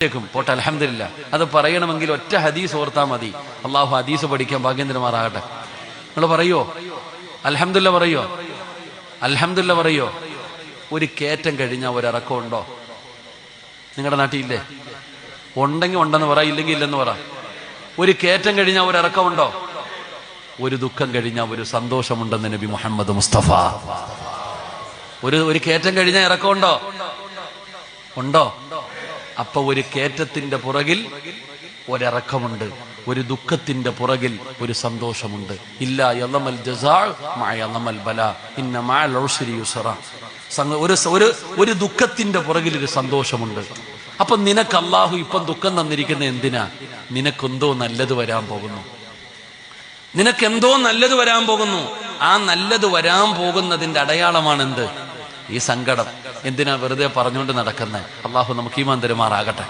പോട്ടെ, അൽഹംദുലില്ലാ. അത് പറയണമെങ്കിൽ ഒറ്റ ഹദീസ് ഓർത്താൽ മതി. അള്ളാഹു ഹദീസ് പഠിക്കാൻ ഭാഗ്യം തരുമാറാകട്ടെ. നിങ്ങൾ പറയോ അൽഹംദുലില്ലാ? പറയോ അൽഹംദുലില്ലാ? പറയോ? ഒരു കയറ്റം കഴിഞ്ഞാൽ ഒരിറക്കം ഉണ്ടോ? നിങ്ങളുടെ നാട്ടിലില്ലേ? ഉണ്ടെങ്കിൽ ഉണ്ടെന്ന് പറ, ഇല്ലെങ്കിൽ ഇല്ലെന്ന് പറ. ഒരു കയറ്റം കഴിഞ്ഞാൽ ഒരിറക്കം ഉണ്ടോ? ഒരു ദുഃഖം കഴിഞ്ഞാൽ ഒരു സന്തോഷമുണ്ടെന്ന് നബി മുഹമ്മദ് മുസ്തഫ. ഒരു കയറ്റം കഴിഞ്ഞാൽ ഇറക്കമുണ്ടോ? ഉണ്ടോ? അപ്പൊ ഒരു കയറ്റത്തിന്റെ പുറകിൽ ഒരിറക്കമുണ്ട്, ഒരു ദുഃഖത്തിന്റെ പുറകിൽ ഒരു സന്തോഷമുണ്ട്. ഇല്ല യളമൽ ജസാ മഅ യളമൽ ബലാ ഇന്ന മഅൽ ഉസ്രി യുസ്റാ. ഒരു ദുഃഖത്തിന്റെ പുറകിൽ ഒരു സന്തോഷമുണ്ട്. അപ്പൊ നിനക്ക് അള്ളാഹു ഇപ്പം ദുഃഖം തന്നിരിക്കുന്ന എന്തിനാ? നിനക്കെന്തോ നല്ലത് വരാൻ പോകുന്നു. നിനക്കെന്തോ നല്ലത് വരാൻ പോകുന്നു. ആ നല്ലത് വരാൻ പോകുന്നതിന്റെ അടയാളമാണ് എന്ത്? ഈ സങ്കടം. എന്തിനാ വെറുതെ പറഞ്ഞുകൊണ്ട് നടക്കുന്നത്? അള്ളാഹു നമുക്ക് ഈമാൻ തരുമാറാകട്ടെ.